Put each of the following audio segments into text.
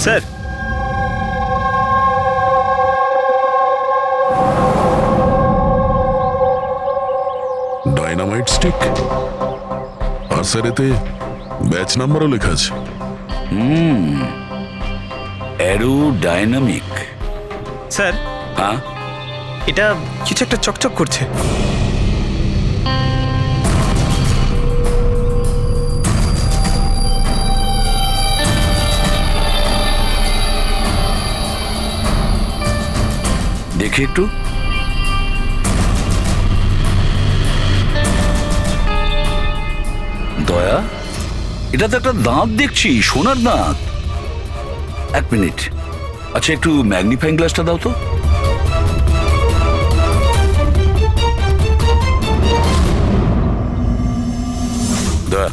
Sir, dynamite stick, আর sir এতে batch নাম্বারও লেখা আছে। Arrow dynamic. স্যার হ্যাঁ, এটা কিছু একটা চকচক করছে। দেখি একটু। দয়া, এটা তো একটা দাঁত দেখছি, সোনার দাঁত। এক মিনিট, আচ্ছা একটু ম্যাগনিফাইং গ্লাসটা দাও তো। দয়া,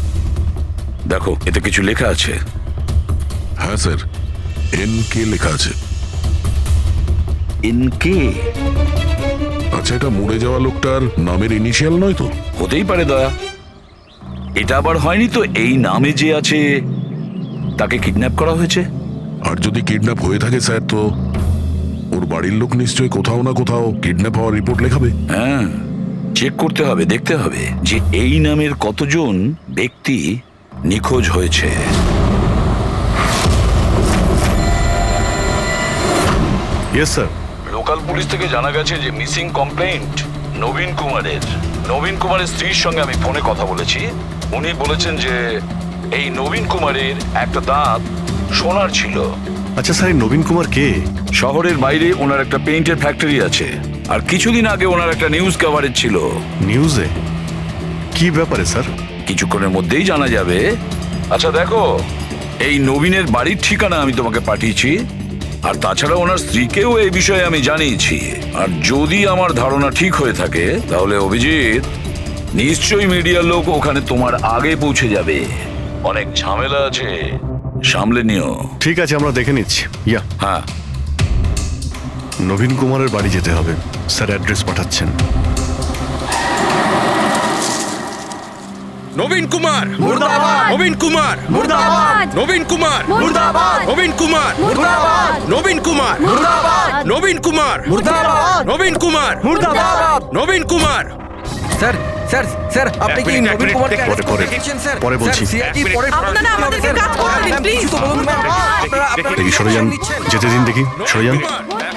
দেখো এতে কিছু লেখা আছে। হ্যাঁ স্যার, NK লেখা আছে। এনকে? আচ্ছা, এটা মরে যাওয়া লোকটার নামের ইনিশিয়াল নয় তো? হতেই পারে দয়া। এটা আবার হয়নি তো এই নামে যে আছে তাকে কিডন্যাপ করা হয়েছে? আর যদি কিডন্যাপ হয়ে থাকে স্যার, তো ওর বাড়ির লোক নিশ্চয়ই কোথাও না কোথাও কিডন্যাপ হওয়ার রিপোর্ট লেখাবে। হ্যাঁ, চেক করতে হবে, দেখতে হবে যে এই নামের কতজন ব্যক্তি নিখোঁজ হয়েছে। Yes sir. লোকাল পুলিশ থেকে জানা গেছে যে মিসিং কমপ্লেইন্ট নবীন কুমারের। নবীন কুমারের স্ত্রীর সঙ্গে আমি ফোনে কথা বলেছি। উনি বলেছেন যে এই নবীন কুমারের একটা দাঁত সোনার ছিল। আচ্ছা স্যার, এই নবীন কুমার কে? শহরের বাইরে ওনার একটা পেইন্টের ফ্যাক্টরি আছে, আর কিছুদিন আগে ওনার একটা নিউজ কভারেজ ছিল। নিউজে? কি ব্যাপারে স্যার? কিছুক্ষণের মধ্যেই জানা যাবে। আচ্ছা দেখো, এই নবীনের বাড়ির ঠিকানা আমি তোমাকে পাঠিয়েছি, আর তাছাড়া ওনার স্ত্রীকেও এই বিষয়ে আমি জানিয়েছি। আর যদি আমার ধারণা ঠিক হয়ে থাকে তাহলে অভিজিৎ, নিশ্চয়ই মিডিয়ার লোক ওখানে তোমার আগে পৌঁছে যাবে। অনেক ঝামেলা আছে, সামলে নিও। ঠিক আছে, আমরা দেখে নিচ্ছি। ইয়া, হ্যাঁ, নবীন কুমারের বাড়ি যেতে হবে। স্যার অ্যাড্রেস পাঠাচ্ছেন। নবীন কুমার মুর্দাবাদ! নবীন কুমার মুর্দাবাদ! নবীন কুমার মুর্দাবাদ! নবীন কুমার মুর্দাবাদ! নবীন কুমার মুর্দাবাদ! নবীন কুমার মুর্দাবাদ! নবীন কুমার মুর্দাবাদ! নবীন কুমার। স্যার স্যার স্যার, আপনি কি নবীন কুমারকে পরে, arrest পরে। করেছেন, স্যার? পরে বলছি। স্যার, CID পরে আপনারা আমাদেরকে কাজ করতে দিন, প্লিজ। কিছু তো বলুন, ম্যাম। আপনারা দেখি সরে যান, নিচ্ছেন। যেতে দিন দেখি। সরে যান,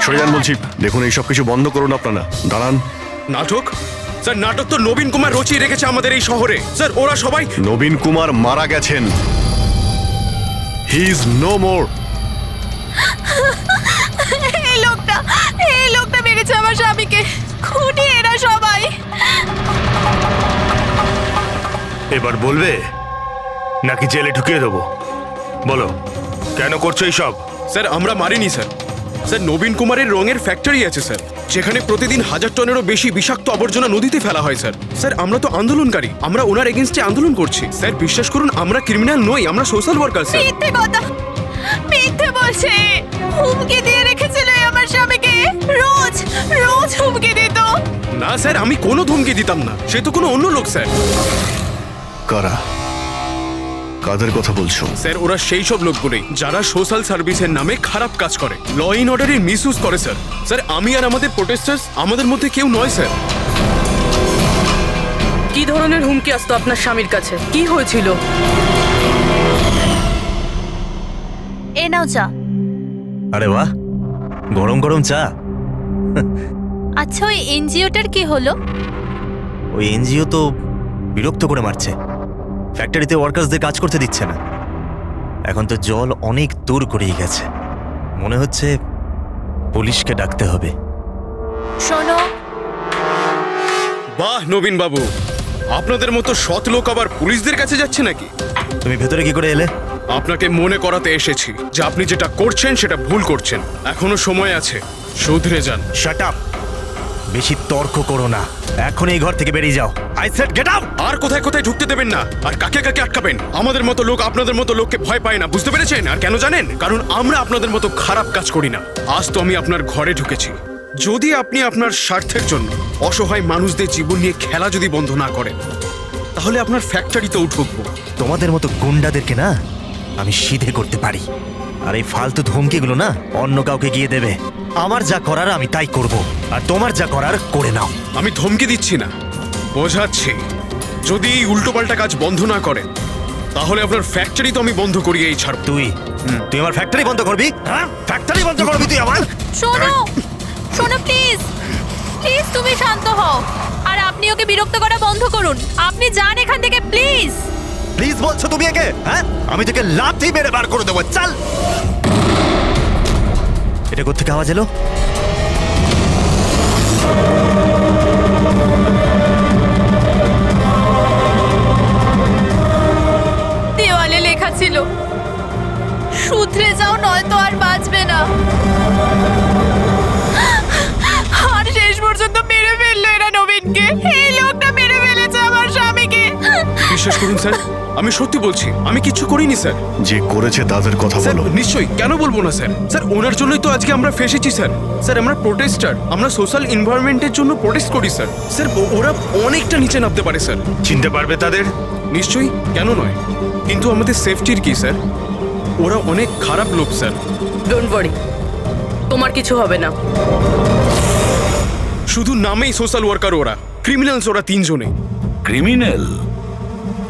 সরে যান বলছি। দেখুন, এইসব কিছু বন্ধ করুন আপনারা। দাঁড়ান। নাটক? স্যার, নাটক তো নবীন কুমার রচিয়ে রেখেছে আমাদের এই শহরে। স্যার, ওরা সবাই নবীন কুমার মারা গেছেন। He is no more. এই লোকটা মেরেছে আমার স্বামীকে। খুনি এরা সবাই। এবার বলবে নাকি জেলে ঢুকিয়ে দেবো? বলো, কেন করছো এইসব? স্যার, আমরা মারিনি স্যার। স্যার, নবীন কুমারের রঙের ফ্যাক্টরি আছে স্যার, যেখানে প্রতিদিন 1000 টনেরও বেশি বিষাক্ত আবর্জনা নদীতে ফেলা হয় স্যার। স্যার, আমরা তো আন্দোলনকারী, আমরা ওনার এগেইনস্টে আন্দোলন করছি। স্যার, বিশ্বাস করুন, আমরা ক্রিমিনাল নই, আমরা সোশ্যাল ওয়ার্কার স্যার। মিথ্যে কথা, মিথ্যে বলছে। হুমকি দিয়ে রেখেছিল আমার স্বামীকে। রোজ রোজ হুমকি দিত। না স্যার, আমি কোনো ধমকি দিতাম না, সে তো কোনো অন্য লোক স্যার। কারা? কাদের কথা বলছো? স্যার, ওরা সেই সব লোকগুলোই যারা সোশ্যাল সার্ভিসের নামে খারাপ কাজ করে, ল ইন অর্ডারের মিসইউজ করে স্যার। স্যার, আমি আর আমাদের প্রোটেস্টার্স, আমাদের মধ্যে কেউ নয় স্যার। কি ধরনের হুমকি আসতো আপনার স্বামীর কাছে? কি হয়েছিল? এ নাও চা। আরে বাহ, গরম গরম চা। আচ্ছা, ওই এনজিওটার কি হলো? ওই এনজিও তো বিরক্ত করে মারছে, ফ্যাক্টরিতে ওয়ার্কার্সদের কাজ করতে দিচ্ছে না। এখন তো জল অনেক দূর গড়িয়ে গেছে, মনে হচ্ছে পুলিশকে ডাকতে হবে। শোনো, বাহ নবীন বাবু, আপনাদের মতো সৎ লোক আবার পুলিশদের কাছে যাচ্ছে নাকি? তুমি ভেতরে কি করে এলে? আপনাকে মনে করাতে এসেছি যে আপনি যেটা করছেন সেটা ভুল করছেন। এখনো সময় আছে, শুধরে যান। শাট আপ, বেশি তর্ক করো না, এখন এই ঘর থেকে বেরিয়ে যাও। I said get out. আর কোথায় কোথায় ঢুকতে দেবেন না, আর কাকে কাকে আটকাবেন। আমাদের মতো লোক আপনাদের মতো লোককে ভয় পায় না, বুঝতে পেরেছেন? আর কেন জানেন? কারণ আমরা আপনাদের মতো খারাপ কাজ করি না। আজ তো আমি আপনার ঘরে ঢুকেছি। যদি আপনি আপনার স্বার্থের জন্য অসহায় মানুষদের জীবন নিয়ে খেলা যদি বন্ধ না করেন, তাহলে আপনার ফ্যাক্টরিতেও ঢুকবো। তোমাদের মতো গুন্ডাদেরকে না আমি সিধে করতে পারি। আর এই ফালতু ধমকিগুলো না অন্য কাউকে গিয়ে দেবে। আমার যা করার আমি তাই করব, আর তোমার যা করার করে নাও। আমি ধমকি দিচ্ছি না, বোঝাচ্ছি। যদি এই উল্টোপাল্টা কাজ বন্ধ না করেন তাহলে আপনার ফ্যাক্টরি তো আমি বন্ধ করিয়েই ছাড়ব। তুই আমার ফ্যাক্টরি বন্ধ করবি? হ্যাঁ, ফ্যাক্টরি বন্ধ করবি তুই আমার? শোনো শোনো প্লিজ প্লিজ তুমি শান্ত হও, আর আপনি ওকে বিরক্ত করা বন্ধ করুন। আপনি যান এখান থেকে প্লিজ। প্লিজ বলছো তুমি একে? হ্যাঁ, আমি তোকে লাথি মেরে বার করে দেবো। চল। এটা কোত্থেকে আওয়াজ এলো? দেওয়ালে লেখা ছিল, শুধরে যাও নয়তো আর বাঁচবে না। আর শেষ পর্যন্ত মেরে ফেললো এরা নবীনকে। এই লোকটা মেরে ফেলেছে আমার স্বামীকে। বিশ্বাস করুন স্যার, আমি সত্যি বলছি, আমি কিচ্ছু করিনি স্যার। যে করেছে তাদের কথা স্যার বলো। নিশ্চয়ই, কেন বলবো না স্যার। স্যার ওনার জন্যই তো আজকে আমরা ফেসেছি স্যার। স্যার আমরা প্রোটেস্টার, আমরা সোশ্যাল এনভায়রনমেন্টের জন্য প্রোটেস্ট করি স্যার। স্যার ওরা অনেকটা নিচে নামতে পারে স্যার। চিনতে পারবে তাদের? নিশ্চয়ই, কেন নয়, কিন্তু আমাদের সেফটির কি স্যার? ওরা অনেক খারাপ লোক স্যার। ডোন্ট ওয়ারি, তোমার কিছু হবে না। শুধু নামেই সোশ্যাল ওয়ার্কার ওরা, ক্রিমিনালস ওরা তিনজনে। ক্রিমিনাল?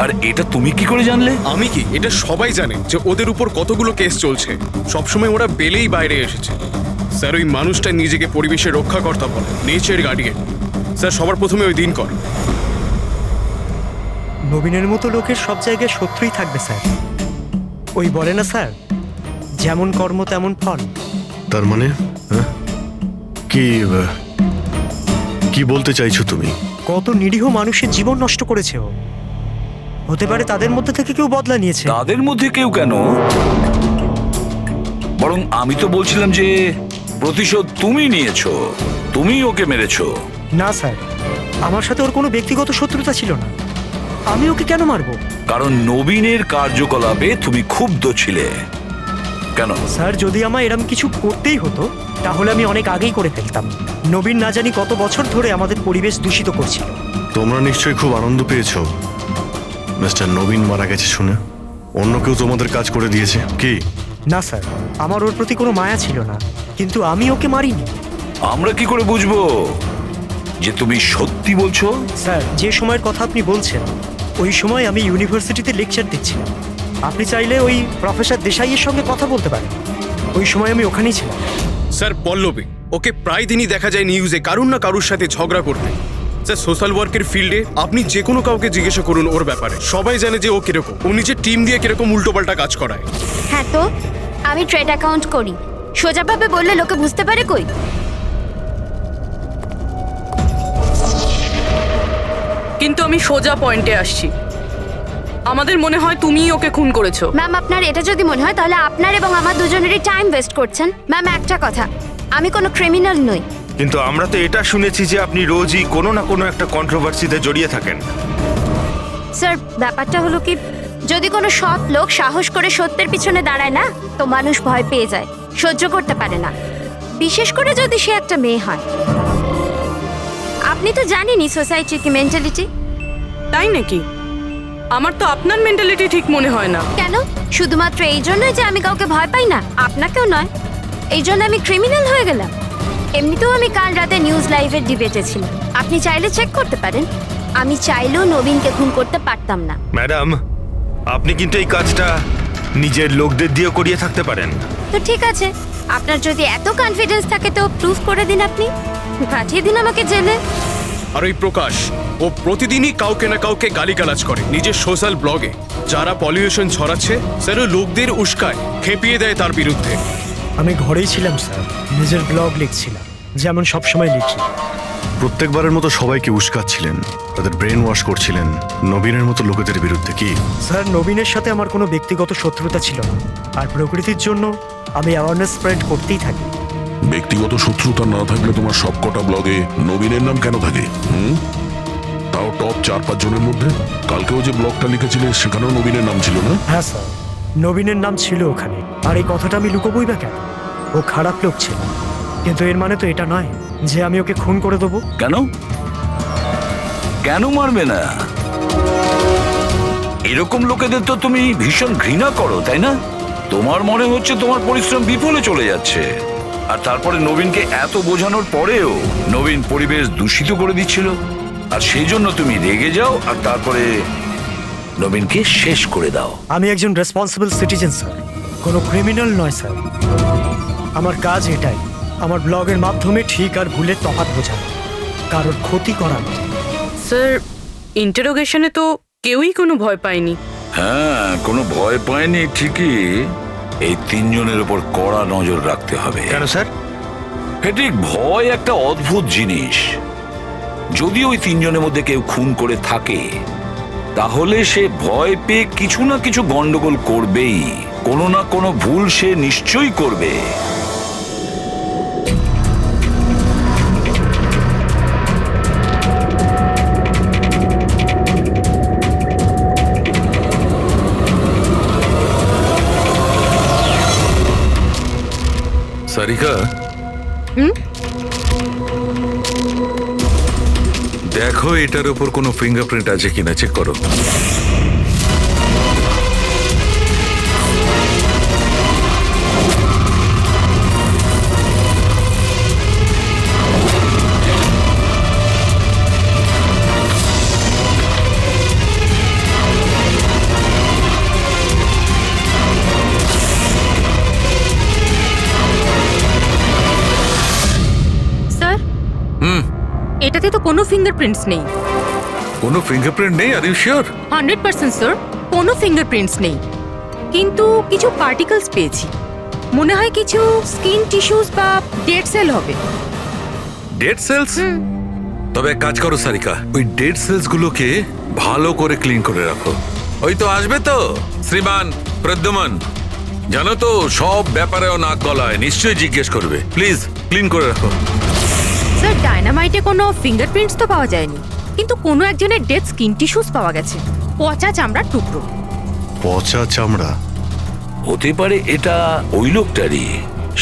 আর এটা তুমি কি করে জানলে? আমি কি, এটা সবাই জানে যে ওদের উপর কতগুলো কেস চলছে। সবসময় ওরা বেলেই বাইরে এসেছে স্যার। ওই মানুষটা নিজেকে পরিবেশের রক্ষাকর্তা বলে, নেচার গার্ডিয়ান। স্যার সবার প্রথমে ওই দিন কর। নবীনের মতো লোকের সব জায়গায় শত্রুই থাকবে স্যার। ওই বলে না স্যার, যেমন কর্ম তেমন ফল। তার মানে হ্যাঁ? কি বলতে চাইছো তুমি? কত নিরীহ মানুষের জীবন নষ্ট করেছে ও। হতে পারে তাদের মধ্যে থেকে কেউ বদলা নিয়েছে। তাদের মধ্যে কেউ কেন? বরং আমি তো বলছিলাম যে প্রতিশোধ তুমি নিয়েছো, তুমি ওকে মেরেছো। না স্যার, আমার সাথে ওর কোনো ব্যক্তিগত শত্রুতা ছিল না। আমি ওকে কেন মারবো? কারণ নবীনের কার্যকলাপে তুমি ক্ষুব্ধ ছিলে। কেন? স্যার যদি আমায় এরম কিছু করতেই হতো তাহলে আমি অনেক আগেই করে ফেলতাম। নবীন না জানি কত বছর ধরে আমাদের পরিবেশ দূষিত করছিল। তোমরা নিশ্চয়ই খুব আনন্দ পেয়েছো মিস্টার নবীন মারা গেছে শুনে। অন্য কেউ তোমাদের কাজ করে দিয়েছে কি? না স্যার, আমার ওর প্রতি কোনো মায়া ছিল না, কিন্তু আমি ওকে মারিনি। আমরা কি করে বুঝবো যে তুমি সত্যি বলছো? স্যার যে সময়ের কথা আপনি বলছেন ওই সময় আমি ইউনিভার্সিটিতে লেকচার দিচ্ছিলাম। আপনি চাইলে ওই প্রফেসর দেশাইয়ের সঙ্গে কথা বলতে পারেন। ওই সময় আমি ওখানেই ছিলাম। স্যার পল্লবী, ওকে প্রায় দিনই দেখা যায় নিউজে কারুর না কারুর সাথে ঝগড়া করতে। স্যার সোশ্যাল ওয়ার্কের ফিল্ডে আপনি যে কোনো কাউকে জিজ্ঞাসা করুন ওর ব্যাপারে, সবাই জানে যে ও কিরকম, ও নিজের টিম দিয়ে কিরকম উল্টোপাল্টা কাজ করায়। হ্যাঁ তো আমি ট্রেড অ্যাকাউন্ট করি, সোজাভাবে বললে লোকে বুঝতে পারে কই। কিন্তু আমি সোজা পয়েন্টে আসছি। আমাদের মনে হয় তুমিই ওকে খুন করেছো। ম্যাম আপনার এটা যদি মনে হয় তাহলে আপনার এবং আমার দুজনেরই টাইম ওয়েস্ট করছেন। ম্যাম একটা কথা, আমি কোনো ক্রিমিনাল নই। কিন্তু আমরা তো এটা শুনেছি যে আপনি রোজই কোনো না কোনো একটা কন্ট্রোভার্সিতে জড়িয়ে থাকেন। স্যার ব্যাপারটা হলো কি, যদি কোনো সৎ লোক সাহস করে সত্যের পিছনে দাঁড়ায় না তো মানুষ ভয় পেয়ে যায়, সহ্য করতে পারে না, বিশেষ করে যদি সে একটা মেয়ে হয়। আপনি তো জানেনই সোসাইটির কি মেন্টালিটি। তাই নাকি? আমার তো আপনার মেন্টালিটি ঠিক মনে হয় না। কেন? শুধুমাত্র এই জন্যই যে আমি কাউকে ভয় পাই না? আপনাকেও নয়। এই জন্য আমি ক্রিমিনাল হয়ে গেলাম? এমনিতেও আমি কাল রাতে নিউজ লাইভের ডিবেটে ছিলাম, আপনি চাইলে চেক করতে পারেন। আমি চাইলেও নবীনকে খুন করতে পারতাম না। ম্যাডাম, আপনি কিন্তু এই কাজটা নিজের লোকদের দিয়েও করিয়ে থাকতে পারেন। তো ঠিক আছে, আপনার যদি এত কনফিডেন্স থাকে তো প্রুফ করে দিন, আপনি পাঠিয়ে দিন আমাকে জেলে। আর ওই প্রকাশ, ও প্রতিদিনই কাউকে না কাউকে গালিগালাজ করে নিজের সোশ্যাল ব্লগে। যারা পলিউশন ছড়াচ্ছে স্যার ও লোকদের উস্কায়, খেপিয়ে দেয় তার বিরুদ্ধে। আমি ঘরেই ছিলাম স্যার, নিজের ব্লগ লিখছিলাম, যেমন সবসময় লিখি। প্রত্যেকবারের মতো সবাইকে উস্কাচ্ছিলেন, তাদের ব্রেন ওয়াশ করছিলেন নবীনের মতো লোকেদের বিরুদ্ধে কি? স্যার নবীনের সাথে আমার কোনো ব্যক্তিগত শত্রুতা ছিল না, আর প্রকৃতির জন্য আমি অ্যাওয়ারনেস স্প্রেড করতেই থাকি। ব্যক্তিগত শত্রুতা না থাকলে তোমার সবকটা ব্লগে নবীনের নাম কেন থাকে? তাও টপ 4-5 জনের মধ্যে। কালকেও যে ব্লগটা লিখেছিলে সেখানেও নবীনের নাম ছিল না? হ্যাঁ স্যার, নবীনের নাম ছিল ওখানে। আর এই কথাটা আমি লুকোবই বা কেন? ও খারাপ লোক ছিল, কিন্তু এর মানে তো এটা নয় যে আমি ওকে খুন করে দেবো। কেন? কেন মারবে না? এরকম লোকেদের তো তুমি ভীষণ ঘৃণা করো, তাই না? তোমার মনে হচ্ছে তোমার পরিশ্রম বিফলে চলে যাচ্ছে, আর তারপরে নবীনকে এত বোঝানোর পরেও নবীন পরিবেশ দূষিত করে দিচ্ছিল, আর সেই জন্য তুমি রেগে যাও আর তারপরে নবীনকে শেষ করে দাও। আমি একজন রেসপন্সিবল সিটিজেন স্যার, কোনো ক্রিমিনাল নয় স্যার। আমার কাজ এটাই, আমার ব্লগের মাধ্যমে ঠিক আর ভুলের তফাৎ বোঝানো, কারোর ক্ষতি করা নয়। স্যার, ইন্টারোগেশনে তো কেউই কোনো ভয় পায়নি। হ্যাঁ, কোনো ভয় পায়নি ঠিকই, এই তিনজনের উপর কড়া নজর রাখতে হবে। কেন স্যার? ফেডরিক, ভয় একটা অদ্ভুত জিনিস। যদি ওই তিনজনের মধ্যে কেউ খুন করে থাকে, তাহলে সে ভয় পেয়ে কিছু না কিছু গন্ডগোল করবেই, কোনো না কোনো ভুল সে নিশ্চয়ই করবে। সারিকা, দেখো এটার উপর কোনো ফিঙ্গারপ্রিন্ট আছে কিনা চেক করো। স্যার, এটাতে তো কোনো ফিঙ্গারপ্রিন্টস নেই। কোনো ফিঙ্গারপ্রিন্ট নেই? Are you sure? 100% স্যার, কোনো ফিঙ্গারপ্রিন্টস নেই, কিন্তু কিছু পার্টিকেলস পেয়েছি। মনে হয় কিছু স্কিন টিস্যুস বা ডেড সেল হবে। Dead cells? তবে এক কাজ করো সারিকা, ওই ডেড সেলস গুলোকে ভালো করে ক্লিন করে রাখো। ওই তো আসবে তো শ্রীমান প্রদ্যুমন, জানো তো সব ব্যাপারেও নাক গলায়, নিশ্চয়ই জিজ্ঞেস করবে। প্লিজ ক্লিন করে রাখো। স্যার, ডায়নামাইটে কোনো ফিঙ্গারপ্রিন্টস তো পাওয়া যায়নি, কিন্তু কোনো একজনের ডেড স্কিন টিস্যুস পাওয়া গেছে, পচা চামড়ার টুকরো। পচা চামড়া? হতে পারে এটা ওই লোকটারই,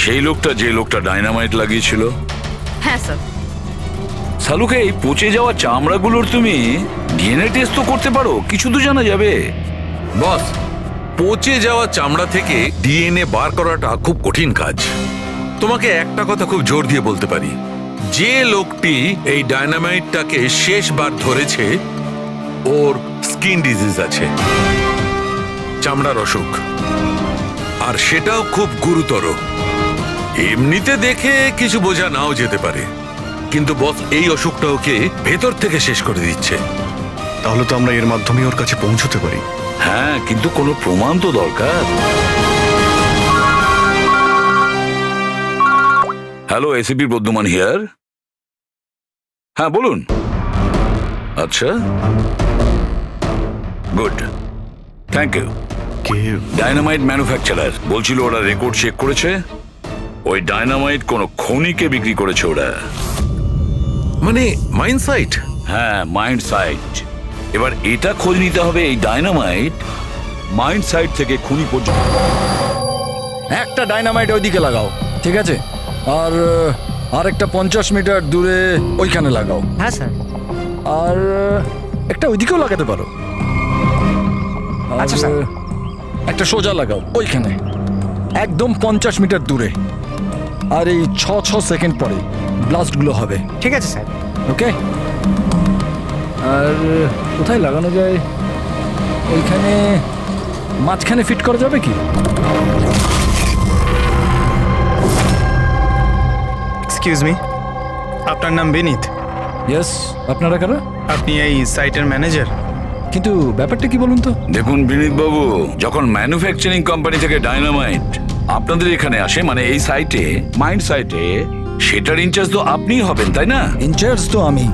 সেই লোকটা যে লোকটা ডায়নামাইট লাগিয়েছিল। হ্যাঁ স্যার। সালুকে, এই পচে যাওয়া চামড়াগুলোর তুমি ডিএনএ টেস্ট তো করতে পারো, কিছু তো জানা যাবে। বস, পচে যাওয়া চামড়া থেকে ডিএনএ বার করাটা খুব কঠিন কাজ। তোমাকে একটা কথা খুব জোর দিয়ে বলতে পারি, যে লোকটি এই ডায়নামাইটটাকে শেষবার ধরেছে ওর স্কিন ডিজিজ আছে, চামড়ার অসুখ, আর সেটাও খুব গুরুতর। এমনিতে দেখে কিছু বোঝা নাও যেতে পারে, কিন্তু বস এই অসুখটা ওকে ভেতর থেকে শেষ করে দিচ্ছে। তাহলে তো আমরা এর মাধ্যমে ওর কাছে পৌঁছতে পারি। হ্যাঁ, কিন্তু কোনো প্রমাণ তো দরকার। Hello, ACP Bardhaman here. হ্যাঁ বলুন। আচ্ছা, good, thank you. Dynamite manufacturer বলছিল ওরা রেকর্ড চেক করেছে, ওই ডায়নামাইট কোনো খনিকে বিক্রি করেছে ওরা। মানে মাইন সাইট? হ্যাঁ, মাইন্ড সাইট। এবার এটা খোঁজ নিতে হবে এই ডায়নামাইট মাইন্ড সাইট থেকে খুনি পর্যন্ত। একটা ডাইনামাইট ওইদিকে লাগাও, ঠিক আছে? আর আরেকটা 50 মিটার দূরে ওইখানে লাগাও। হ্যাঁ স্যার। আর একটা ওইদিকেও লাগাতে পারো। আচ্ছা স্যার। একটা সোজা লাগাও ওইখানে, একদম 50 মিটার দূরে। আর এই 6 সেকেন্ড পরে ব্লাস্টগুলো হবে। ঠিক আছে স্যার। ওকে। আর কোথায় লাগানো যায়? ওইখানে মাঝখানে ফিট করা যাবে কি? এক্সকিউজ মি, আপনার নাম বিনীত? ইয়েস। আপনারা কারা? আপনি এই সাইটের ম্যানেজার? কিন্তু ব্যাপারটা কি বলুন তো? দেখুন বিনীত বাবু, যখন ম্যানুফ্যাকচারিং কোম্পানি থেকে ডায়নামাইট আপনাদের এখানে আসে, মানে এই সাইটে, মাইন্ড সাইটে, সেটার ইনচার্জ তো আপনিই হবেন, তাই না? ইনচার্জ তো আমি,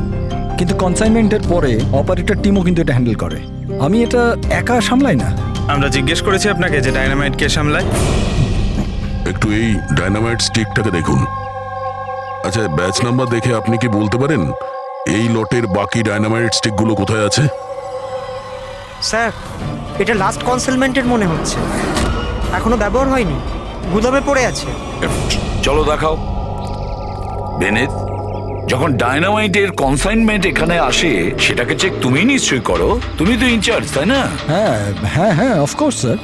কিন্তু কনসাইনমেন্টের পরে অপারেটর টিমও কিন্তু এটা হ্যান্ডেল করে। আমি এটা একা সামলাই না। আমরা জিজ্ঞেস করেছি আপনাকে যে ডায়নামাইট কে সামলায়। একটু এই ডায়নামাইট স্টিকটাকে দেখুন। আচ্ছা, ব্যাচ নাম্বার দেখে আপনি কি বলতে পারেন এই লটের বাকি ডায়নামাইট স্টিকগুলো কোথায় আছে? স্যার, এটা লাস্ট কনসেলমেন্টের মনে হচ্ছে, এখনো ব্যবহার হয়নি, গুদামে পড়ে আছে। চলো দেখাও। বিনীত, যখন ডায়নামাইটের কনসাইনমেন্ট এখানে আসে, সেটাকে চেক তুমি নিশ্চয়ই করো, তুমি তো ইনচার্জ, তাই না? হ্যাঁ হ্যাঁ হ্যাঁ, অফকোর্স স্যার।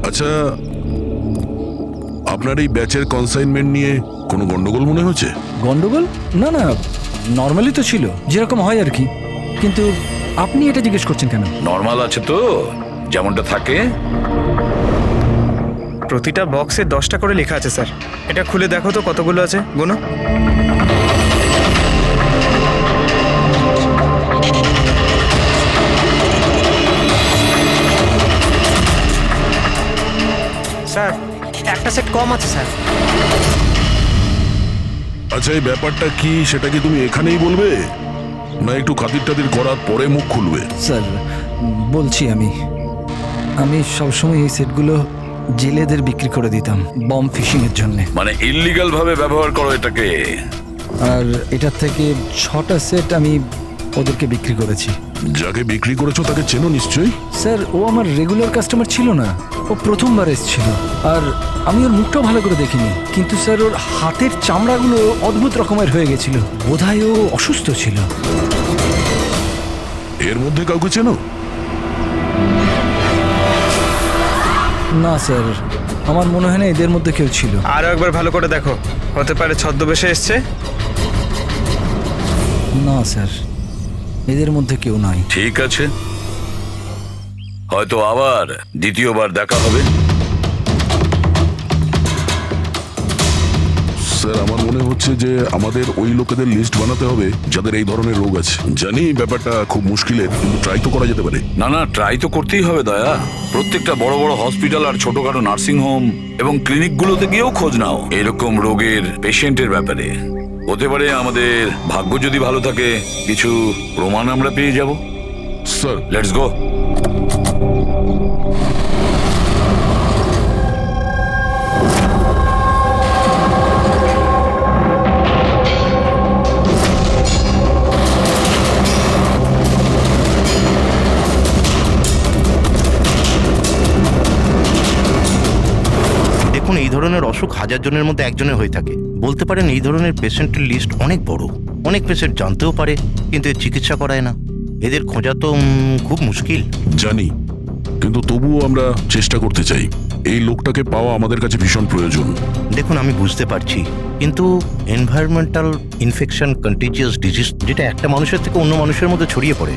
আচ্ছা, আপনার এই ব্যাচের কনসাইনমেন্ট নিয়ে কোনো গন্ডগোল মনে হচ্ছে? গন্ডগোল? না না, নর্মালি তো ছিল, যেরকম হয় আর কি। কিন্তু আপনি এটা জিজ্ঞেস করছেন কেন? নর্মাল আছে তো, যেমনটা থাকে। প্রতিটা বক্সে 10টা করে লেখা আছে স্যার। এটা খুলে দেখো তো কতগুলো আছে, গুনো। স্যার একটা সেট কম আছে স্যার। আচ্ছা, এই ব্যাপারটা কি সেটা কি তুমি এখানেই বলবে, না একটু খাতির টাতির করার পরে মুখ খুলবে? স্যার বলছি, আমি সবসময় এই সেটগুলো জেলেদের বিক্রি করে দিতাম বম ফিশিং এর জন্য। মানে ইল্লিগাল ভাবে ব্যবহার করো এটাকে। আর এটার থেকে 6টা সেট আমি ওদেরকে বিক্রি করেছি। যাকে বিক্রি করেছো তাকে চেনো নিশ্চয়ই? স্যার ও আমার রেগুলার কাস্টমার ছিল না, ও প্রথমবার এসেছিল। আর আমি ওর মুখটাও ভালো করে দেখিনি, কিন্তু স্যার ওর হাতের চামড়াগুলো অদ্ভুত রকমের হয়ে গেছিল। বোধহয় ও অসুস্থ ছিল। এর মধ্যে কাউকে চেনো? না স্যার, আমার মনে হয় না এদের মধ্যে কেউ ছিল। আরো একবার ভালো করে দেখো, হতে পারে ছদ্মবেশে এসছে। না স্যার, এদের মধ্যে কেউ নাই। ঠিক আছে, হয়তো আবার দ্বিতীয়বার দেখা হবে। স্যার, আমার মনে হচ্ছে যে আমাদের ওই লোকেদের লিস্ট বানাতে হবে যাদের এই ধরনের রোগ আছে। জানি ব্যাপারটা খুব মুশকিলের, কিন্তু ট্রাই তো করা যেতে পারে। না না, ট্রাই তো করতেই হবে দয়া। প্রত্যেকটা বড় বড় হসপিটাল আর ছোটখাটো নার্সিং হোম এবং ক্লিনিকগুলোতে গিয়েও খোঁজ নাও এরকম রোগের পেশেন্টের ব্যাপারে। হতে পারে আমাদের ভাগ্য যদি ভালো থাকে কিছু প্রমাণ আমরা পেয়ে যাব। Sir, let's go. দেখুন, এই ধরনের অসুখ 1000 জনের মধ্যে একজনের হয়ে থাকে। বলতে পারেন এই ধরনের পেশেন্টের লিস্ট অনেক বড়। অনেক পেশেন্ট জানতেও পারে কিন্তু এর চিকিৎসা করায় না। এদের খোঁজা তো খুব মুশকিল। জানি, কিন্তু তবুও আমরা চেষ্টা করতে চাই। এই লোকটাকে পাওয়া আমাদের কাছে ভীষণ প্রয়োজন। দেখুন, আমি বুঝতে পারছি, কিন্তু এনভায়রনমেন্টাল ইনফেকশন কন্টিজিয়াস ডিজিজ, যেটা একটা মানুষের থেকে অন্য মানুষের মধ্যে ছড়িয়ে পড়ে,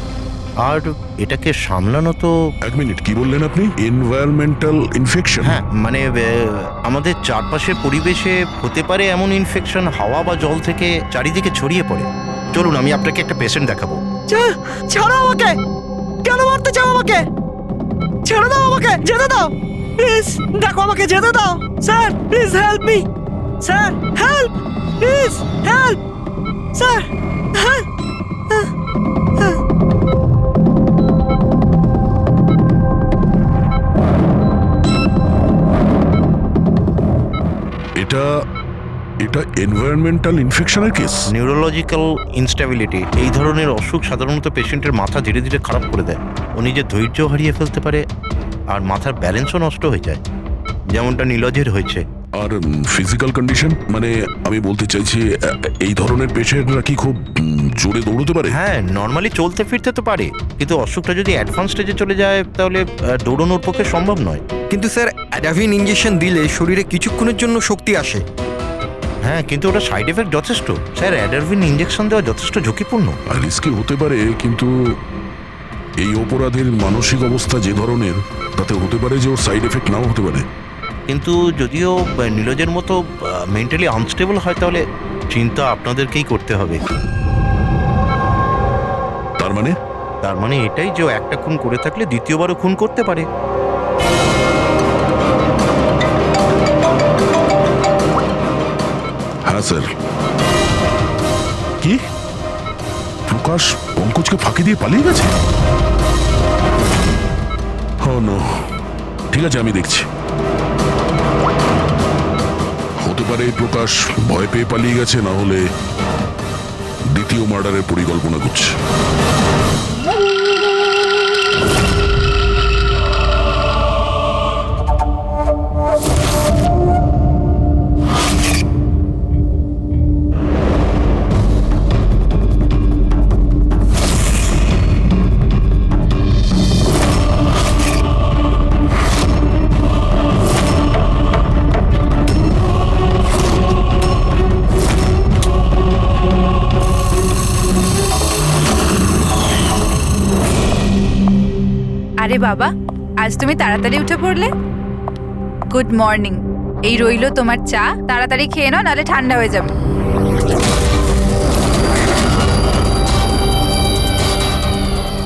আর এটাকে সামলানো তো। এক মিনিট, কি বললেন আপনি? Environmental infection? হ্যাঁ, মানে আমাদের চারপাশের পরিবেশে হতে পারে এমন ইনফেকশন হাওয়া বা জল থেকে চারিদিকে ছড়িয়ে পড়ে। চলুন, আমি আপনাকে একটা পেশেন্ট দেখাবো। ছাড়ো আমাকে! কেন মারতে চাও আমাকে? ছেড়ে দাও আমাকে, যেতে দাও প্লিজ। দেখো, আমাকে যেতে দাও sir, please help me sir, help please, help sir, help. এটা এনভায়রনমেন্টাল ইনফেকশনের কেস। নিউরোলজিক্যাল ইনস্টেবিলিটি, এই ধরনের অসুখ সাধারণত পেশেন্টের মাথা ধীরে ধীরে খারাপ করে দেয়। ও নিজের ধৈর্য হারিয়ে ফেলতে পারে আর মাথার ব্যালেন্সও নষ্ট হয়ে যায়, যেমনটা নীলজের হয়েছে। আর ফিজিক্যাল কন্ডিশন, মানে আমি বলতে চাইছি এই ধরনের পেশেন্টরা কি খুব জোরে দৌড়তে পারে? হ্যাঁ, নর্মালি চলতে ফিরতে তো পারে, কিন্তু অসুখটা যদি অ্যাডভান্স স্টেজে চলে যায় তাহলে দৌড়ানোর পক্ষে সম্ভব নয়। কিন্তু স্যার, অ্যাডাভিন ইঞ্জেকশন দিলে শরীরে কিছুক্ষণের জন্য শক্তি আসে। হ্যাঁ, কিন্তু ওটা সাইড এফেক্ট যথেষ্ট। স্যার, অ্যাডাভিন ইঞ্জেকশন দেওয়া যথেষ্ট ঝুঁকিপূর্ণ। রিস্কি হতে পারে, কিন্তু এই অপরাধের মানসিক অবস্থা যে ধরনের, তাতে হতে পারে যে ওর সাইড এফেক্ট নাও হতে পারে। কিন্তু যদিও নীলজের মতো মেন্টালি আনস্টেবল হয়, তাহলে চিন্তা আপনাদেরকেই করতে হবে। তার মানে এটাই যে একটা খুন করে থাকলে দ্বিতীয়বারও খুন করতে পারে। হ্যাঁ স্যার। কি প্রকাশ পঙ্কজকে ফাঁকি দিয়ে পালিয়ে গেছে? ঠিক আছে, আমি দেখছি। হতে পারে প্রকাশ ভয় পেয়ে পালিয়ে গেছে, না হলে দ্বিতীয় মার্ডারের পরিকল্পনা করছে। আরে বাবা, আজ তুমি তাড়াতাড়ি উঠে পড়লে। Good morning. এই রইলো তোমার চা, তাড়াতাড়ি খেয়ে নাও, নাহলে ঠান্ডা হয়ে যাবে।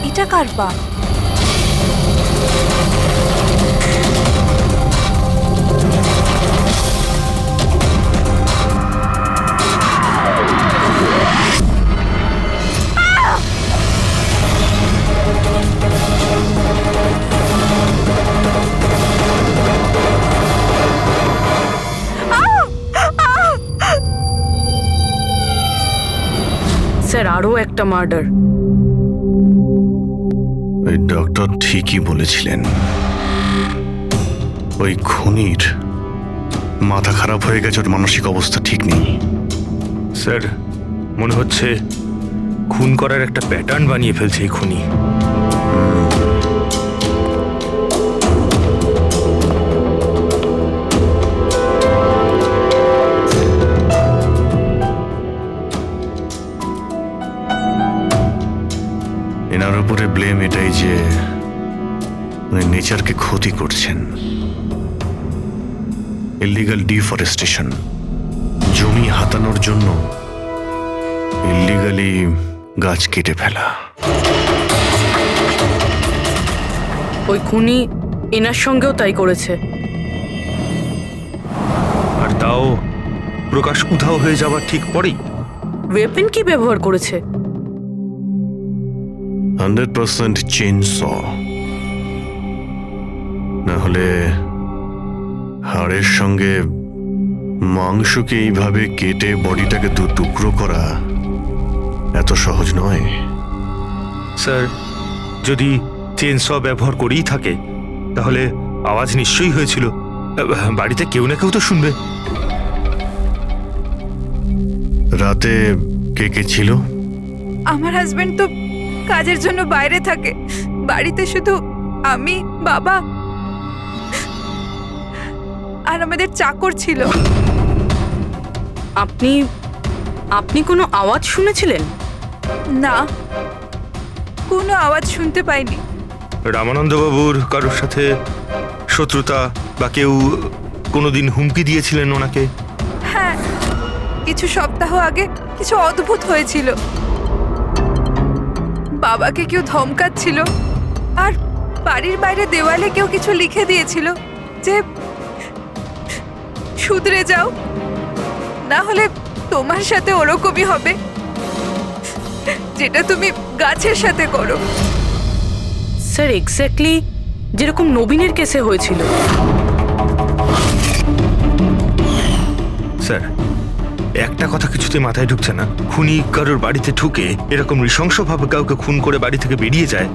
এটা কার পা? স্যার আরও একটা মার্ডার। ওই ডক্টর ঠিকই বলেছিলেন, ওই খুনির মাথা খারাপ হয়ে গেছে, ওর মানসিক অবস্থা ঠিক নেই। স্যার মনে হচ্ছে খুন করার একটা প্যাটার্ন বানিয়ে ফেলছে এই খুনি। এনার উপরে ব্লেম এটাই যে উনি নেচারকে ক্ষতি করছেন। ইল্লিগাল ডিফরেস্টেশন, জমি হাতানোর জন্য ইল্লিগালি গাছ কেটে ফেলা। ওই খুনি এনার সঙ্গেও তাই করেছে। আর তাও প্রকাশ উধাও হয়ে যাওয়ার ঠিক পরেই। ওয়েপেন কি ব্যবহার করেছে? 100% চেইনস, না হলে হাড়ের সঙ্গে মাংসকে এইভাবে কেটে বডিটাকে দু টুকরো করা এত সহজ নয়। স্যার যদি চেনস ব্যবহার করেই থাকে তাহলে আওয়াজ নিশ্চয়ই হয়েছিল। বাড়িতে কেউ না কেউ তো শুনবে। রাতে কে কে ছিল? আমার হাজবেন্ড তো কাজের জন্য বাইরে থাকে, বাড়িতে শুধু আমি, বাবা আর আমাদের চাকর ছিল। আপনি কোনো আওয়াজ শুনেছিলেন? না, কোনো আওয়াজ শুনতে পাইনি। রামানন্দ বাবুর কারোর সাথে শত্রুতা বা কেউ কোনোদিন হুমকি দিয়েছিলেন ওনাকে? হ্যাঁ, কিছু সপ্তাহ আগে কিছু অদ্ভুত হয়েছিল। বাবাকে কেউ ধমকাচ্ছিল আর বাড়ির বাইরে দেওয়ালে কেউ কিছু লিখে দিয়েছিল যে শুধরে যাও, না হলে তোমার সাথে ওরকমই হবে যেটা তুমি গাছের সাথে করো। স্যার এক্স্যাক্টলি যেরকম নবীনের কেসে হয়েছিল। স্যার একটা কথা কিছুতে মাথায় ঢুকছে না, খুনি কারোর বাড়িতে ঢুকে এরকম নৃশংসভাবে কাউকে খুন করে বাড়ি থেকে বেরিয়ে যায়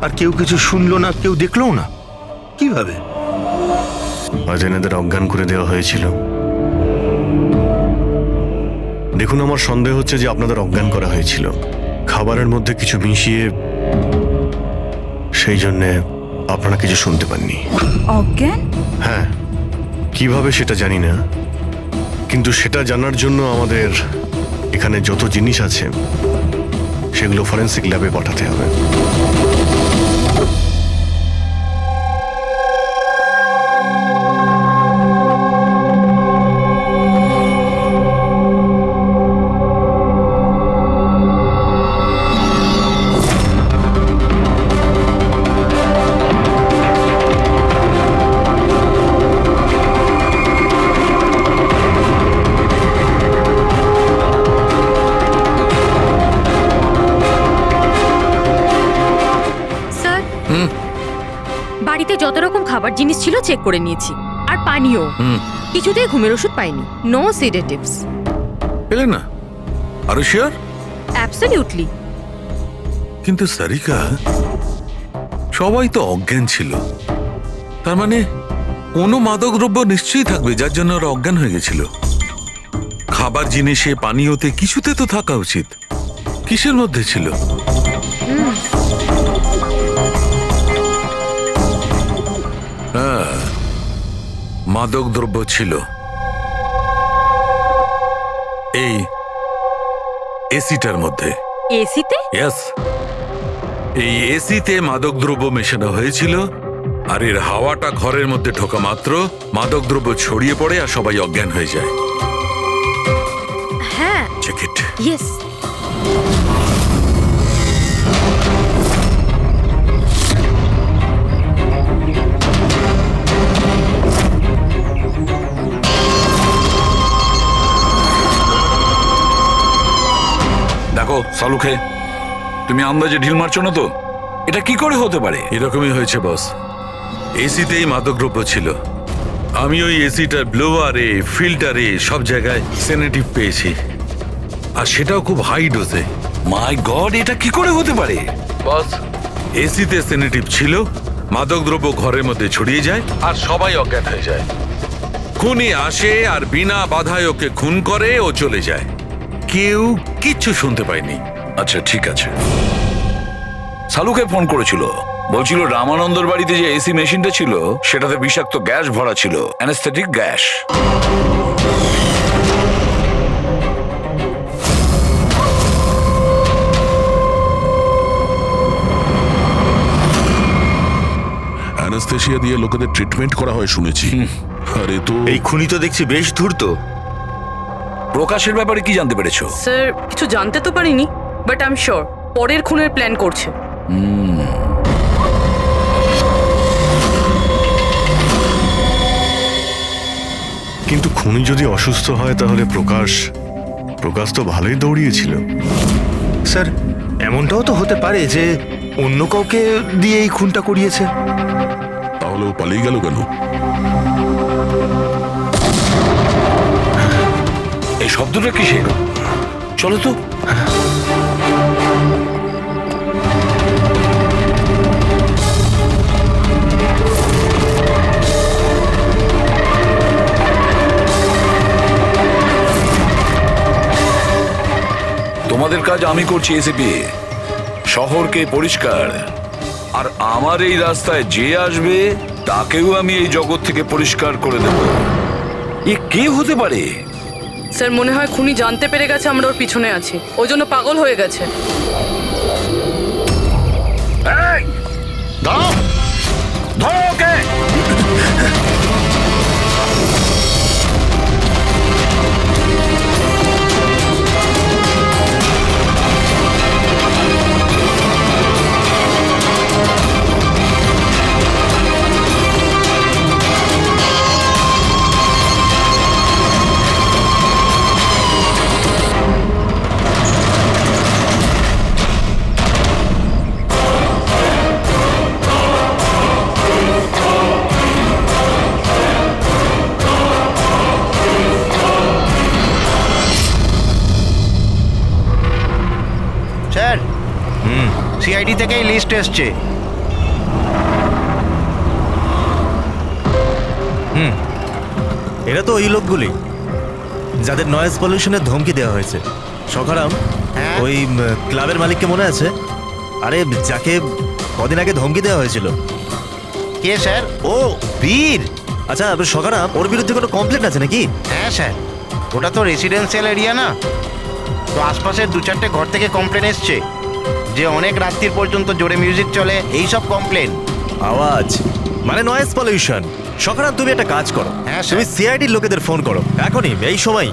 আর কেউ কিছু শুনলো না, কেউ দেখলোও না, কিভাবে? আজ এনাদের অজ্ঞান করে দেওয়া হয়েছিল। দেখুন, আমার সন্দেহ হচ্ছে যে আপনাদের অজ্ঞান করা হয়েছিল খাবারের মধ্যে কিছু মিশিয়ে, সেই জন্যে আপনারা কিছু শুনতে পাননি। অজ্ঞান? হ্যাঁ, কিভাবে সেটা জানি না, কিন্তু সেটা জানার জন্য আমাদের এখানে যত জিনিস আছে সেগুলো ফরেন্সিক ল্যাবে পাঠাতে হবে। বাড়িতে যত রকম খাবার জিনিস ছিল চেক করে নিয়েছি, আর পানিও। কিছুতেই ঘুমের ওষুধ পাইনি। No sedatives. পেলে না? আরো শিওর? অ্যাবসলিউটলি। কিন্তু সারিকা, সবাই তো অজ্ঞান ছিল, তার মানে কোনো মাদক দ্রব্য নিশ্চয়ই থাকবে যার জন্য ওরা অজ্ঞান হয়ে গেছিল। খাবার জিনিসে, পানীয়তে, কিছুতে তো থাকা উচিত। কিসের মধ্যে ছিল? হ্যাঁ, মাদক দ্রব্য ছিল। এই এসিটার মধ্যে। এসিতে? ইয়েস, এই এসিতে মাদকদ্রব্য মেশানো হয়েছিল, আর এর হাওয়াটা ঘরের মধ্যে ঢোকা মাত্র মাদকদ্রব্য ছড়িয়ে পড়ে আর সবাই অজ্ঞান হয়ে যায়। হ্যাঁ, চেক ইট। ইয়েস। দেখো সালুখে, তুমি আন্দাজে ঢিল মারছো না তো? এটা কি করে হতে পারে? এরকমই হয়েছে বস। এসিতেই মাদকদ্রব্য ছিল। আমি ওই এসিটার ব্লোয়ারে, ফিল্টারে সব জায়গায় সেনেটিভ পেয়েছি, আর সেটাও খুব হাই ডোজে। মাই গড, এটা কি করে হতে পারে? বস, এসিতে সেনেটিভ ছিল, মাদকদ্রব্য ঘরের মধ্যে ছড়িয়ে যায় আর সবাই অজ্ঞান হয়ে যায়। খুনি আসে আর বিনা বাধায় ওকে খুন করে, ও চলে যায়। কেউ কিচ্ছু শুনতে পায়নি। আচ্ছা ঠিক আছে। সালুকে ফোন করেছিল, বলছিল রামানন্দর বাড়িতে যে এসি মেশিনটা ছিল সেটাতে বিষাক্ত গ্যাস ভরা ছিল, অ্যানেস্থেটিক গ্যাস। অ্যানাস্থেশিয়া দিয়ে লোকেদের ট্রিটমেন্ট করা হয় শুনেছি। আরে তো এই খুনি তো দেখছি বেশ ধূর্ত। প্রকাশের ব্যাপারে কি জানতে পেরেছো? স্যার কিছু জানতে তো পারিনি, বাট আই এম শিওর পরের খুনের প্ল্যান করছে। কিন্তু খুনি যদি অসুস্থ হয় তাহলে প্রকাশ তো ভালোই দৌড়িয়েছিল। স্যার, এমনটাও তো হতে পারে যে অন্য কাউকে দিয়ে এই খুনটা করিয়েছে। তাহলে ও পালিয়ে গেল কেন? এই শব্দটা কিসের? চলো তো। তোমাদের কাজ আমি করছি এসিপি, শহরকে পরিষ্কার, আর আমার এই রাস্তায় যে আসবে তাকেও আমি এই জগৎ থেকে পরিষ্কার করে দেব। এ কে হতে পারে? স্যার মনে হয় খুনি জানতে পেরে গেছে আমরা ওর পিছনে আছি, ওই জন্য পাগল হয়ে গেছে। ধরো ধরো ওকে। স্যার, সিআইডি থেকেই লিস্ট এসছে। এরা তো ওই লোকগুলি যাদের নয়েজ পলিউশনের ধমকি দেওয়া হয়েছে। সখারাম, ওই ক্লাবের মালিককে মনে আছে? আরে যাকে কদিন আগে ধমকি দেওয়া হয়েছিল। কে স্যার? ও বীর। আচ্ছা সখারাম, ওর বিরুদ্ধে কোনো কমপ্লেন আছে নাকি? হ্যাঁ স্যার, ওটা তো রেসিডেন্সিয়াল এরিয়া না, তো আশপাশের 2-4টে ঘর থেকে কমপ্লেন এসছে যে অনেক রাত্রির পর্যন্ত জোরে মিউজিক চলে, এই সব কমপ্লেন। আওয়াজ মানে নয়েজ পলিউশন। সখারাম, তুমি একটা কাজ করো, হ্যাঁ তুমি সিআইডির লোকেদের ফোন করো এখনই, এই সময়।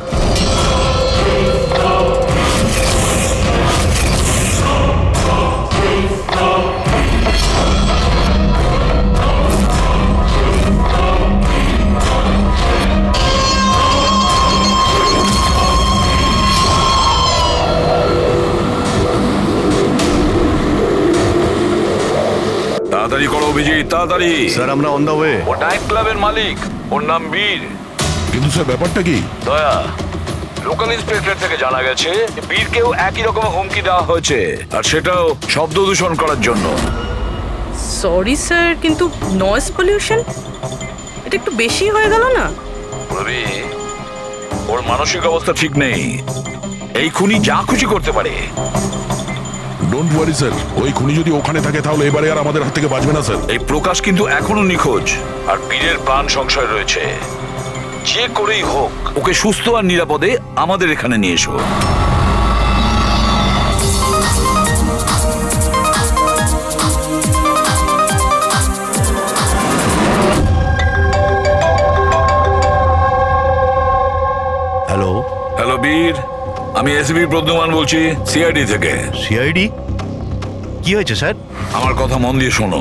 তাড়াতাড়ি করো অভিজিৎ, তাড়াতাড়ি। স্যার আমরা অন দ্য ওয়ে। ও নাইট ক্লাবের মালিক, ওর নাম বীর। কিন্তু স্যার ব্যাপারটা কি? দয়া, লোকাল ইন্সপেক্টর থেকে জানা গেছে বীরকেও একই রকম হুমকি দেওয়া হয়েছে, আর সেটাও শব্দ দূষণ করার জন্য। সরি স্যার, কিন্তু নয়েজ পলিউশন এটা একটু বেশি হয়ে গেল না? রবি, ওর মানসিক অবস্থা ঠিক নেই, এই খুনি যা খুশি করতে পারে। ডোন্ট ওয়ারি স্যার, ওই খুনি যদি ওখানে থাকে তাহলে এবারে আর আমাদের হাত থেকে বাঁচবে না স্যার। এই প্রকাশ কিন্তু এখনো নিখোঁজ, আর বীরের প্রাণ সংশয় রয়েছে। যে করেই হোক ওকে সুস্থ আর নিরাপদে আমাদের এখানে নিয়ে এসো। আমি এসপি প্রদ্যুমান বলছি, সিআইডি থেকে। সিআইডি? কি হয়েছে স্যার? আমার কথা মন দিয়ে শোনো,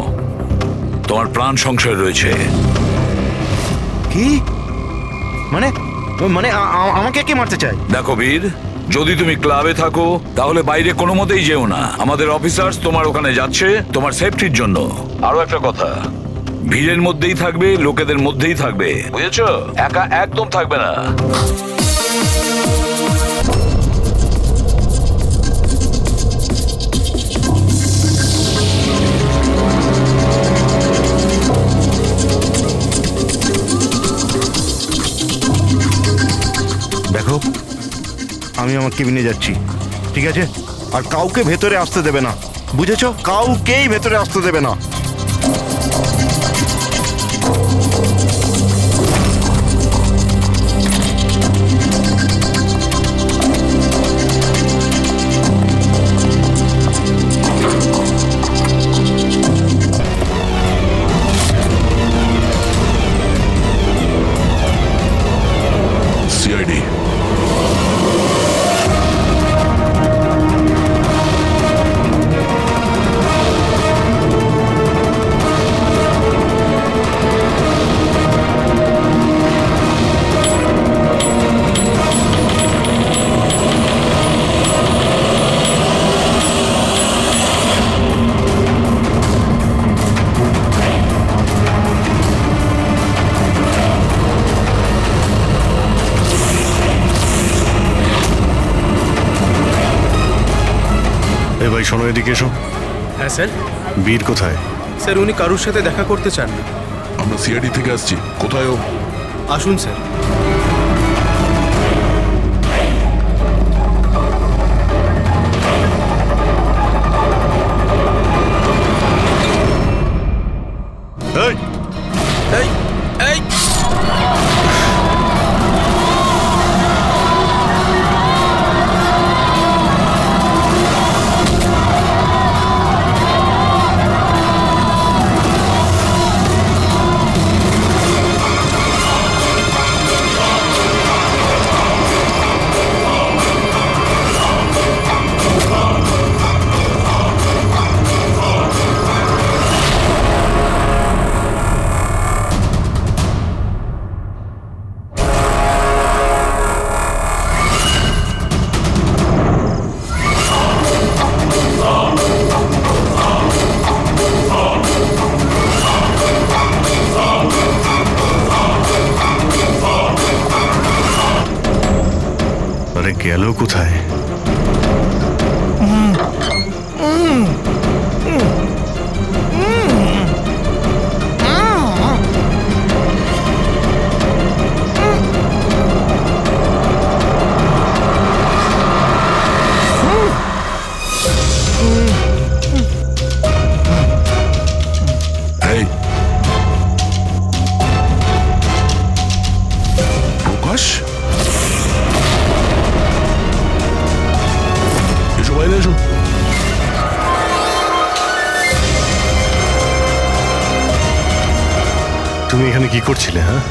তোমার প্রাণ সংশয় রয়েছে। কি মানে? মানে আমাকে কে মারতে চায়? দেখো বীর, যদি তুমি ক্লাবে থাকো তাহলে বাইরে কোনো মতেই যেও না। আমাদের অফিসার্স তোমার ওখানে যাচ্ছে তোমার সেফটির জন্য। আরো একটা কথা, ভিড়ের মধ্যেই থাকবে, লোকেদের মধ্যেই থাকবে, বুঝেছো? একা একদম থাকবে না। দেখো, আমি আমার কেবিনে যাচ্ছি, ঠিক আছে? আর কাউকে ভেতরে আসতে দেবে না, বুঝেছো? কাউকেই ভেতরে আসতে দেবে না। সিআইডি। এ ভাই শোনো, এদিকে এসো। হ্যাঁ স্যার। বীর কোথায়? স্যার উনি কারুর সাথে দেখা করতে চান না। আমরা সিআইডি থেকে আসছি। কোথায় ও? আসুন স্যার। এই এই এই আরে গেল কোথায়? এই প্রকাশ, এসো বাইরে এসো। তুমি এখানে কি করছিলে? হ্যাঁ,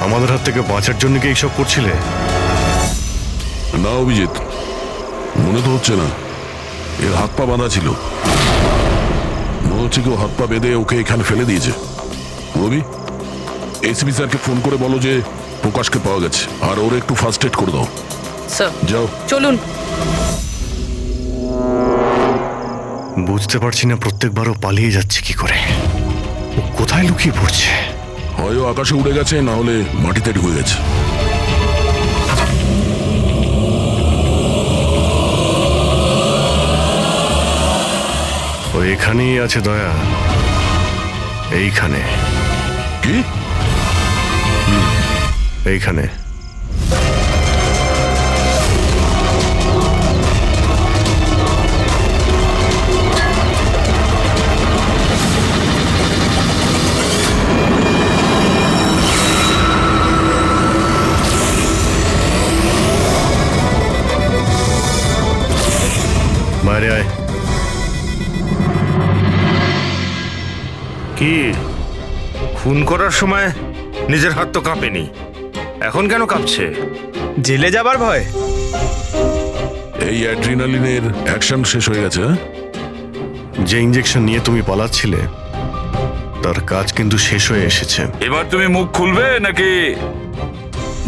আমাদের হাত থেকে বাঁচার জন্য কি এইসব করছিলে? না অভিজিৎ, মনে তো হচ্ছে না। এর হাত পা বাঁধা ছিল, মনে হচ্ছে কেউ হাত পা বেঁধে ওকে এখানে ফেলে দিয়েছে। রবি, এসপি স্যারকে ফোন করে বলো যে প্রকাশকে পাওয়া গেছে, আর ওর একটু ফার্স্ট এড করে দাও। স্যার যাও। চলুন। বুঝতে পারছি না প্রত্যেকবারও পালিয়ে যাচ্ছে কি করে। ও কোথায় লুকিয়ে পড়ছে? হয় ও আকাশে উড়ে গেছে, না হলে মাটিতে ঢুকে গেছে। ও এখানেই আছে দয়া, এইখানে। কি? এইখানে। বাইরে আয়। কি খুন করার সময় নিজের হাত তো কাঁপেনি, এখন কেন কাঁপছে? জেলে যাবার ভয়? এই অ্যাড্রিনালিনের অ্যাকশন শেষ হয়ে গেছে, হ্যাঁ? যে ইঞ্জেকশন নিয়ে তুমি পালাচ্ছিলে তার কাজ কিন্তু শেষ হয়ে এসেছে। এবার তুমি মুখ খুলবে নাকি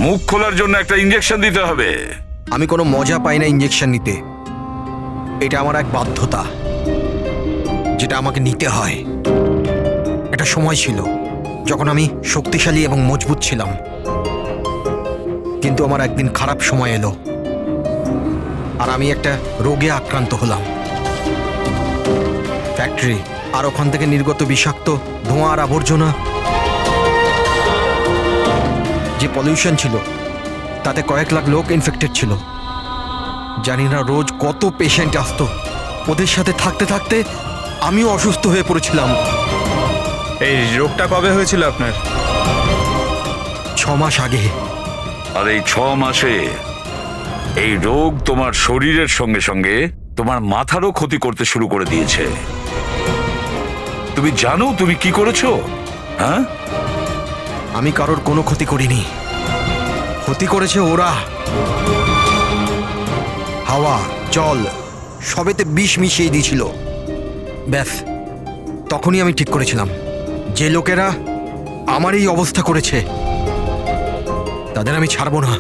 মুখ খোলার জন্য একটা ইঞ্জেকশন দিতে হবে? আমি কোনো মজা পাই না ইঞ্জেকশন নিতে। এটা আমার এক বাধ্যতা, যেটা আমাকে নিতে হয়। একটা সময় ছিল যখন আমি শক্তিশালী এবং মজবুত ছিলাম, কিন্তু আমার একদিন খারাপ সময় এলো আর আমি একটা রোগে আক্রান্ত হলাম। ফ্যাক্টরি আর ওখান থেকে নির্গত বিষাক্ত ধোঁয়া আর আবর্জনা, যে পলিউশন ছিল তাতে কয়েক লাখ লোক ইনফেক্টেড ছিল। জানি না রোজ কত পেশেন্ট আসতো। ওদের সাথে থাকতে থাকতে আমিও অসুস্থ হয়ে পড়েছিলাম। এই রোগটা কবে হয়েছিল আপনার? 6 মাস আগে। আর এই 6 মাসে এই রোগ তোমার শরীরের সঙ্গে সঙ্গে তোমার মাথারও ক্ষতি করতে শুরু করে দিয়েছে। তুমি জানো তুমি কি করেছো? হ্যাঁ, আমি কারোর কোনো ক্ষতি করিনি, ক্ষতি করেছে ওরা। হাওয়া, জল সবেতে বিষ মিশিয়ে দিয়েছিল। ব্যাস, তখনই আমি ঠিক করেছিলাম যে লোকেরা আমার এই অবস্থা করেছে তাদের আমি ছাড়বো না।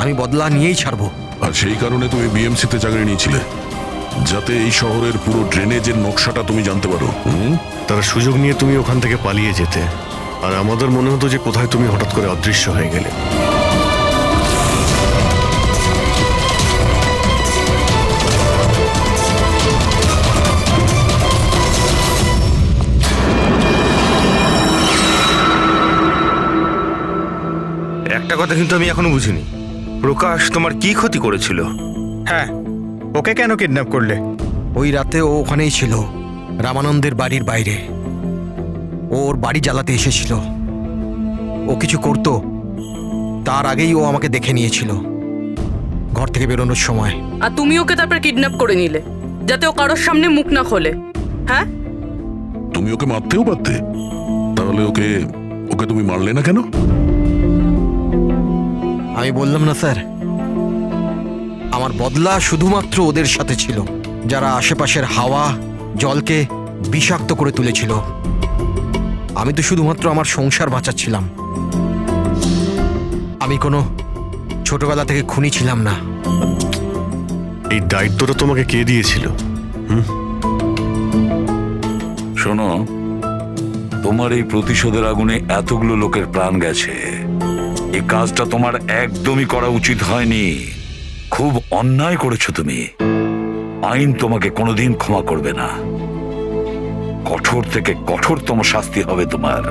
আমি বদলা নিয়েই ছাড়বো। আর সেই কারণে তুমি বিএমসিতে চাকরি নিয়েছিলে, যাতে এই শহরের পুরো ড্রেনেজের নকশাটা তুমি জানতে পারো। তারা সুযোগ নিয়ে তুমি ওখান থেকে পালিয়ে যেতে, আর আমাদের মনে হতো যে কোথায় তুমি হঠাৎ করে অদৃশ্য হয়ে গেলে। একটা কথা কিন্তু আমি এখনো বুঝিনি, প্রকাশ তোমার কি ক্ষতি করেছিল? হ্যাঁ, ওকে কেন কিডন্যাপ করলে? ওই রাতে ও ওখানেই ছিল, রামানন্দের বাড়ির বাইরে। ওর বাড়ি জ্বালাতে এসেছিল। ও কিছু করতো তার আগেই ও আমাকে দেখে নিয়েছিল ঘর থেকে বেরোনোর সময়। আর তুমি ওকে তারপর কিডন্যাপ করে নিলে যাতে ও কারোর সামনে মুখ না খোলে। হ্যাঁ, তুমি ওকে মারতেও পারতে, তাহলে ওকে তুমি মারলে না কেন? আমি বললাম না স্যার, আমার বদলা শুধুমাত্র ওদের সাথে ছিল, যারা আশেপাশের হাওয়া জলকে বিষাক্ত করে তুলেছিল। আমি তো শুধুমাত্র আমার সংসার বাঁচাচ্ছিলাম। আমি কোনো ছোটবেলা থেকে খুনি ছিলাম না। এই দায়িত্বটা তোমাকে কে দিয়েছিল? শোনো, তোমার এই প্রতিশোধের আগুনে এতগুলো লোকের প্রাণ গেছে। এই কাজটা তোমার একদমই করা উচিত হয়নি। খুব অন্যায় করেছো তুমি। আইন তোমাকে কোনোদিন ক্ষমা করবে না। কঠোর থেকে কঠোরতম শাস্তি হবে তোমার।